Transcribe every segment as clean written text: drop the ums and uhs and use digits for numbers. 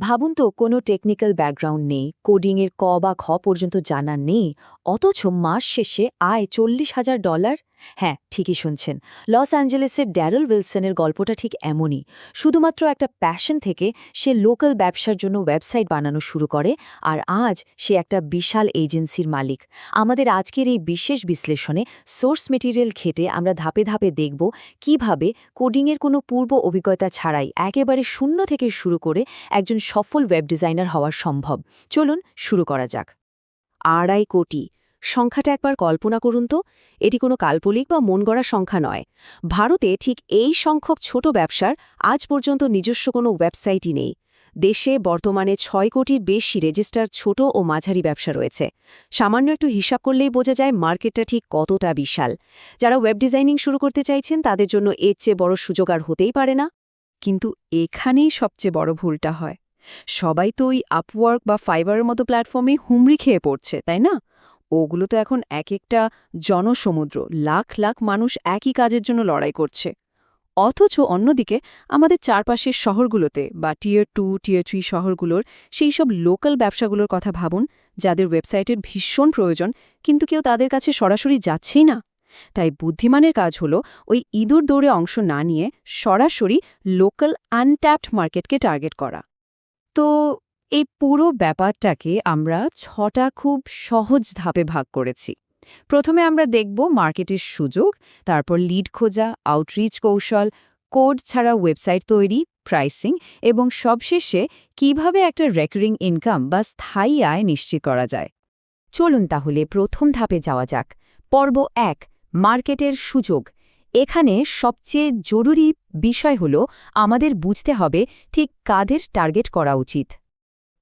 ভাবুন তো কোনো টেকনিক্যাল ব্যাকগ্রাউন্ড নেই, কোডিংয়ের ক বা খ পর্যন্ত জানা নেই, অথচ মাস শেষে আয় $40,000। হ্যাঁ, ঠিকই শুনছেন। লস অ্যাঞ্জেলেসের ড্যারেল উইলসনের গল্পটা ঠিক এমনই। শুধুমাত্র একটা প্যাশন থেকে সে লোকাল ব্যবসার জন্য ওয়েবসাইট বানানো শুরু করে, আর আজ সে একটা বিশাল এজেন্সির মালিক। আমাদের আজকের এই বিশেষ বিশ্লেষণে সোর্স মেটেরিয়াল ঘেটে আমরা ধাপে ধাপে দেখব কিভাবে কোডিংয়ের কোনো পূর্ব অভিজ্ঞতা ছাড়াই একেবারে শূন্য থেকে শুরু করে একজন সফল ওয়েব ডিজাইনার হওয়া সম্ভব। চলুন শুরু করা যাক। 2.5 কোটি সংখ্যাটা একবার কল্পনা করুন তো। এটি কোনো কাল্পনিক বা মন গড়া সংখ্যা নয়। ভারতে ঠিক এই সংখ্যক ছোট ব্যবসার আজ পর্যন্ত নিজস্ব কোনো ওয়েবসাইটই নেই। দেশে বর্তমানে 6 কোটির বেশি রেজিস্টার ছোট ও মাঝারি ব্যবসা রয়েছে। সামান্য একটু হিসাব করলেই বোঝা যায় মার্কেটটা ঠিক কতটা বিশাল। যারা ওয়েব ডিজাইনিং শুরু করতে চাইছেন তাদের জন্য এর চেয়ে বড় সুযোগ আর হতেই পারে না। কিন্তু এখানেই সবচেয়ে বড় ভুলটা হয়। সবাই তো ওই আপওয়ার্ক বা ফাইবারের মতো প্ল্যাটফর্মে হুমড়ি খেয়ে পড়ছে, তাই না? ওগুলো তো এখন এক একটা জনসমুদ্র, লাখ লাখ মানুষ একই কাজের জন্য লড়াই করছে। অথচ অন্যদিকে আমাদের চারপাশের শহরগুলোতে বা টিয়ার 2, টিয়ার 3 শহরগুলোর সেই সব লোকাল ব্যবসাগুলোর কথা ভাবুন, যাদের ওয়েবসাইটের ভীষণ প্রয়োজন, কিন্তু কেউ তাদের কাছে সরাসরি যাচ্ছেই না। তাই বুদ্ধিমানের কাজ হলো ওই ইঁদুর দৌড়ে অংশ না নিয়ে সরাসরি লোকাল আনট্যাপড মার্কেটকে টার্গেট করা। তো এই পুরো ব্যাপারটাকে আমরা 6টা খুব সহজ ধাপে ভাগ করেছি। প্রথমে আমরা দেখব মার্কেটের সুযোগ, তারপর লিড খোঁজা, আউটরিচ কৌশল, কোড ছাড়া ওয়েবসাইট তৈরি, প্রাইসিং এবং সবশেষে কিভাবে একটা রেকারিং ইনকাম বা স্থায়ী আয় নিশ্চিত করা যায়। চলুন তাহলে প্রথম ধাপে যাওয়া যাক। পর্ব 1, মার্কেটের সুযোগ। এখানে সবচেয়ে জরুরি বিষয় হল আমাদের বুঝতে হবে ঠিক কাদের টার্গেট করা উচিত।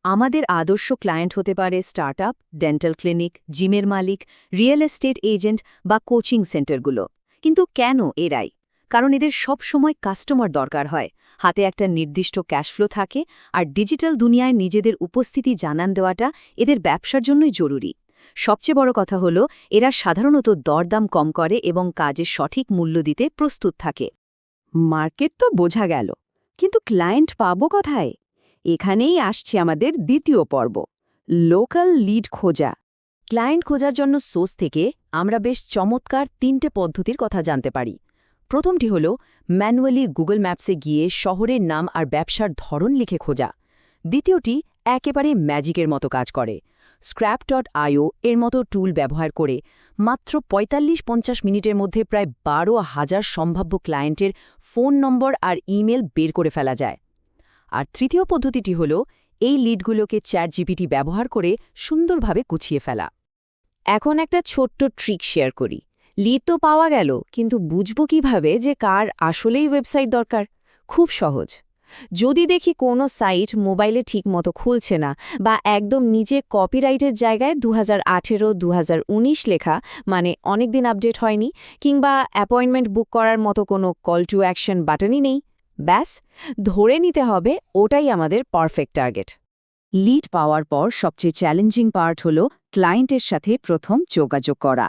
আমাদের আদর্শ ক্লায়েন্ট হতে পারে স্টার্টআপ, ডেন্টাল ক্লিনিক, জিমের মালিক, রিয়েল এস্টেট এজেন্ট বা কোচিং সেন্টারগুলো। কিন্তু কেন এরাই? কারণ এদের সব সময় কাস্টমার দরকার হয়, হাতে একটা নির্দিষ্ট ক্যাশফ্লো থাকে, আর ডিজিটাল দুনিয়ায় নিজেদের উপস্থিতি জানান দেওয়াটা এদের ব্যবসার জন্যই জরুরি। সবচেয়ে বড় কথা হলো এরা সাধারণত দরদাম কম করে এবং কাজের সঠিক মূল্য দিতে প্রস্তুত থাকে। মার্কেট তো বোঝা গেল, কিন্তু ক্লায়েন্ট পাবো কোথায়? এখানেই আসছে আমাদের দ্বিতীয় পর্ব, লোকাল লিড খোঁজা। ক্লায়েন্ট খোঁজার জন্য সোর্স থেকে আমরা বেশ চমৎকার 3টে পদ্ধতির কথা জানতে পারি। প্রথমটি হল ম্যানুয়ালি গুগল ম্যাপসে গিয়ে শহরের নাম আর ব্যবসার ধরন লিখে খোঁজা। দ্বিতীয়টি একেবারে ম্যাজিকের মতো কাজ করে। scrap.io এর মতো টুল ব্যবহার করে মাত্র ৪৫-৫০ মিনিটের মধ্যে প্রায় ১২,০০০ সম্ভাব্য ক্লায়েন্টের ফোন নম্বর আর ইমেল বের করে ফেলা যায়। আর তৃতীয় পদ্ধতিটি হল এই লিডগুলোকে চ্যাটজিপিটি ব্যবহার করে সুন্দরভাবে গুছিয়ে ফেলা। এখন একটা ছোট্ট ট্রিক শেয়ার করি। লিড তো পাওয়া গেল, কিন্তু বুঝব কিভাবে যে কার আসলেই ওয়েবসাইট দরকার? খুব সহজ। যদি দেখি কোনো সাইট মোবাইলে ঠিকমতো খুলছে না, বা একদম নিচে কপিরাইটের জায়গায় 2018-2019 লেখা, মানে অনেকদিন আপডেট হয়নি, কিংবা অ্যাপয়েন্টমেন্ট বুক করার মতো কোনো কল টু অ্যাকশন বাটনই নেই, ব্যাস ধরে নিতে হবে ওটাই আমাদের পারফেক্ট টার্গেট। লিড পাওয়ার পর সবচেয়ে চ্যালেঞ্জিং পার্ট হল ক্লায়েন্টের সাথে প্রথম যোগাযোগ করা।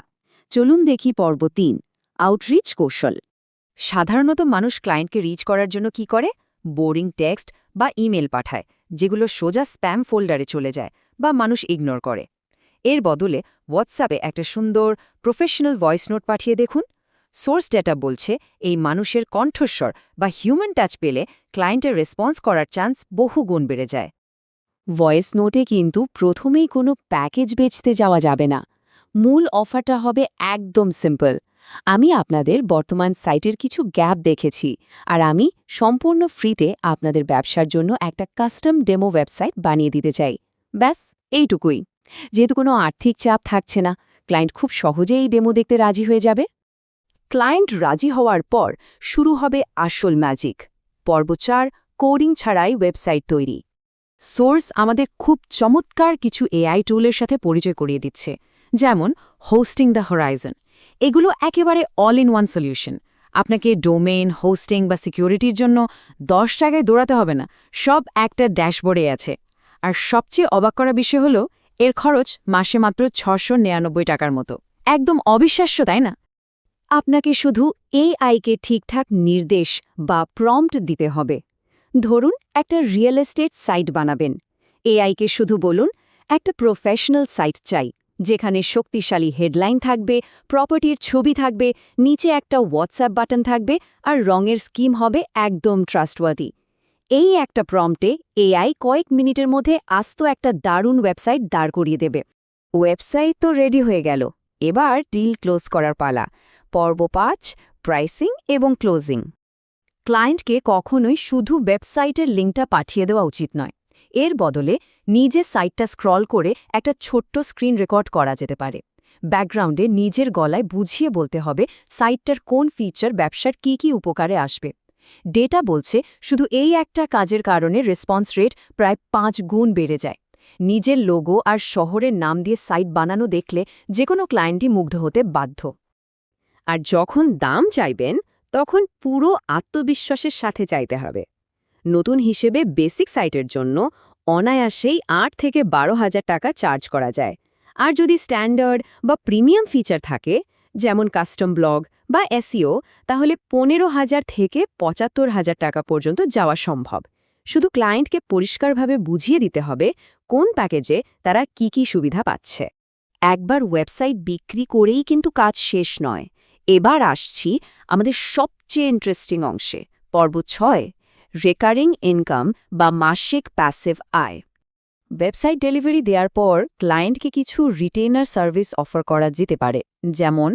চলুন দেখি পর্ব 3, আউটরিচ কৌশল। সাধারণত মানুষ ক্লায়েন্টকে রিচ করার জন্য কি করে? বোরিং টেক্সট বা ইমেল পাঠায়, যেগুলো সোজা স্প্যাম ফোল্ডারে চলে যায় বা মানুষ ইগনোর করে। এর বদলে হোয়াটসঅ্যাপে একটা সুন্দর প্রফেশনাল ভয়েস নোট পাঠিয়ে দেখুন। সোর্স ডেটা বলছে এই মানুষের কণ্ঠস্বর বা হিউম্যান টাচ পেলে ক্লায়েন্টের রেসপন্স করার চান্স বহু গুণ বেড়ে যায়। ভয়েস নোটে কিন্তু প্রথমেই কোনো প্যাকেজ বেচতে যাওয়া যাবে না। মূল অফারটা হবে একদম সিম্পল। আমি আপনাদের বর্তমান সাইটের কিছু গ্যাপ দেখেছি, আর আমি সম্পূর্ণ ফ্রিতে আপনাদের ব্যবসার জন্য একটা কাস্টম ডেমো ওয়েবসাইট বানিয়ে দিতে চাই। ব্যাস এইটুকুই। যেহেতু কোনো আর্থিক চাপ থাকছে না, ক্লায়েন্ট খুব সহজেই এই ডেমো দেখতে রাজি হয়ে যাবে। ক্লায়েন্ট রাজি হওয়ার পর শুরু হবে আসল ম্যাজিক। পর্ব 4, কোডিং ছাড়াই ওয়েবসাইট তৈরি। সোর্স আমাদের খুব চমৎকার কিছু এআই টুলের সাথে পরিচয় করিয়ে দিচ্ছে, যেমন হোস্টিং দ্য হরাইজন। এগুলো একেবারে অল ইন ওয়ান সলিউশন। আপনাকে ডোমেইন, হোস্টিং বা সিকিউরিটির জন্য 10 জায়গায় দৌড়াতে হবে না, সব একটা ড্যাশবোর্ডে আছে। আর সবচেয়ে অবাক করা বিষয় হলো এর খরচ মাসে মাত্র ৬৯৯ টাকার মতো। একদম অবিশ্বাস্য, তাই না? আপনাকে শুধু এআইকে ঠিকঠাক নির্দেশ বা প্রম্পট দিতে হবে। ধরুন একটা রিয়েল এস্টেট সাইট বানাবেন। এআইকে শুধু বলুন, একটা প্রফেশনাল সাইট চাই, যেখানে শক্তিশালী হেডলাইন থাকবে, প্রপার্টির ছবি থাকবে, নিচে একটা হোয়াটসঅ্যাপ বাটন থাকবে, আর রঙের স্কিম হবে একদম ট্রাস্টওয়ার্দি। এই একটা প্রম্পটে এআই কয়েক মিনিটের মধ্যে আস্ত একটা দারুণ ওয়েবসাইট দাঁড় করিয়ে দেবে। ওয়েবসাইট তো রেডি হয়ে গেল, এবার ডিল ক্লোজ করার পালা। পর্ব ৫, প্রাইসিং এবং ক্লোজিং। ক্লায়েন্টকে কখনোই শুধু ওয়েবসাইটের লিঙ্কটা পাঠিয়ে দেওয়া উচিত নয়। এর বদলে নিজে সাইটটা স্ক্রল করে একটা ছোট্ট স্ক্রিন রেকর্ড করা যেতে পারে। ব্যাকগ্রাউন্ডে নিজের গলায় বুঝিয়ে বলতে হবে সাইটটার কোন ফিচার ব্যবসার কি উপকারে আসবে। ডেটা বলছে শুধু এই একটা কাজের কারণে রেসপন্স রেট প্রায় ৫ গুণ বেড়ে যায়। নিজের লোগো আর শহরের নাম দিয়ে সাইট বানানো দেখলে যে কোনো ক্লায়েন্টই মুগ্ধ হতে বাধ্য। আর যখন দাম চাইবেন, তখন পুরো আত্মবিশ্বাসের সাথে চাইতে হবে। নতুন হিসেবে বেসিক সাইটের জন্য অনায়াসেই ৮ থেকে ১২,০০০ টাকা চার্জ করা যায়। আর যদি স্ট্যান্ডার্ড বা প্রিমিয়াম ফিচার থাকে, যেমন কাস্টম ব্লগ বা এসইও, তাহলে ১৫,০০০ থেকে ৭৫,০০০ টাকা পর্যন্ত যাওয়া সম্ভব। শুধু ক্লায়েন্টকে পরিষ্কারভাবে বুঝিয়ে দিতে হবে কোন প্যাকেজে তারা কি সুবিধা পাচ্ছে। একবার ওয়েবসাইট বিক্রি করেই কিন্তু কাজ শেষ নয়। এবার আসছি আমাদের সবচেয়ে ইন্টারেস্টিং অংশে, পর্ব ৬, রেকারিং ইনকাম বা মাসিক প্যাসিভ আয়। ওয়েবসাইট ডেলিভারি দেওয়ার পর ক্লায়েন্টকে কিছু রিটেইনার সার্ভিস অফার করা যেতে পারে, যেমন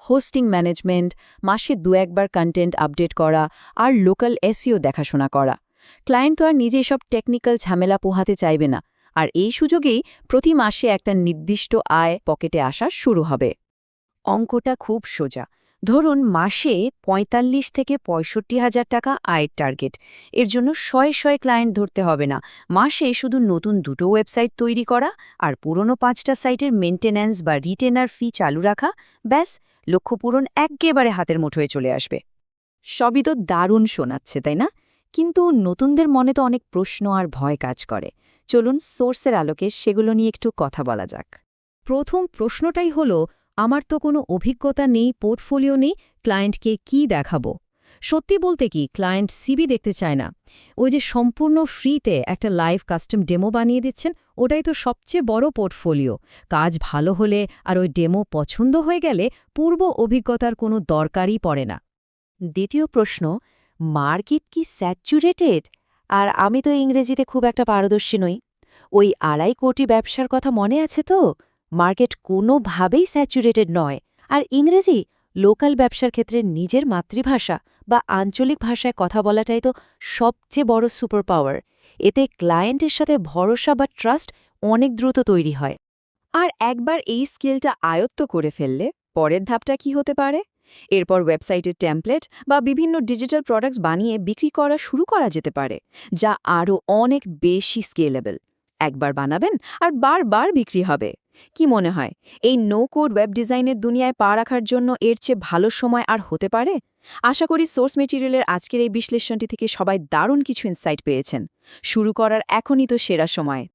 হোস্টিং ম্যানেজমেন্ট, মাসে ২-১ বার কন্টেন্ট আপডেট করা আর লোকাল এসইও দেখাশোনা করা। ক্লায়েন্ট তো আর নিজে সব টেকনিক্যাল ঝামেলা পোহাতে চাইবে না, আর এই সুযোগেই প্রতি মাসে একটা নির্দিষ্ট আয় পকেটে আসা শুরু হবে। অঙ্কটা খুব সোজা। ধরুন মাসে ৪৫ থেকে ৬৫,০০০ টাকা আয়ের টার্গেট। এর জন্য শয়ে ক্লায়েন্ট ধরতে হবে না। মাসে শুধু নতুন ২টো ওয়েবসাইট তৈরি করা আর পুরনো ৫টা সাইটের মেইনটেন্যান্স বা রিটেনার ফি চালু রাখা, ব্যাস, লক্ষ্য পূরণ একেবারে হাতের মুঠোয় চলে আসবে। সবই তো দারুণ শোনাচ্ছে, তাই না? কিন্তু নতুনদের মনে তো অনেক প্রশ্ন আর ভয় কাজ করে। চলুন সোর্সের আলোকে সেগুলো নিয়ে একটু কথা বলা যাক। প্রথম প্রশ্নটাই হলো, আমার তো কোনো অভিজ্ঞতা নেই, পোর্টফোলিও নেই, ক্লায়েন্টকে কি দেখাবো? সত্যি বলতে কি, ক্লায়েন্ট সিভি দেখতে চায় না। ওই যে সম্পূর্ণ ফ্রিতে একটা লাইভ কাস্টম ডেমো বানিয়ে দিচ্ছেন, ওটাই তো সবচেয়ে বড় পোর্টফোলিও। কাজ ভালো হলে আর ওই ডেমো পছন্দ হয়ে গেলে পূর্ব অভিজ্ঞতার কোনো দরকারই পড়ে না। দ্বিতীয় প্রশ্ন, মার্কেট কি স্যাচুরেটেড? আর আমি তো ইংরেজিতে খুব একটা পারদর্শী নই। ওই ২.৫ কোটি ব্যবসার কথা মনে আছে তো? মার্কেট কোনোভাবেই স্যাচুরেটেড নয়। আর ইংরেজি লোকাল ব্যবসার ক্ষেত্রে নিজের মাতৃভাষা বা আঞ্চলিক ভাষায় কথা বলাটাই তো সবচেয়ে বড় সুপার পাওয়ার। এতে ক্লায়েন্টের সাথে ভরসা বা ট্রাস্ট অনেক দ্রুত তৈরি হয়। আর একবার এই স্কিলটা আয়ত্ত করে ফেললে পরের ধাপটা কি হতে পারে? এরপর ওয়েবসাইটের টেমপ্লেট বা বিভিন্ন ডিজিটাল প্রোডাক্টস বানিয়ে বিক্রি করা শুরু করা যেতে পারে, যা আরও অনেক বেশি স্কেলেবল। একবার বানাবেন আর বারবার বিক্রি হবে। কি মনে হয়, এই নো কোড ওয়েব ডিজাইনের দুনিয়ায় পা রাখার জন্য এর চেয়ে ভালো সময় আর হতে পারে? আশা করি সোর্স মেটেরিয়ালের আজকের এই বিশ্লেষণটি থেকে সবাই দারুণ কিছু ইনসাইট পেয়েছেন। শুরু করার এখনই তো সেরা সময়।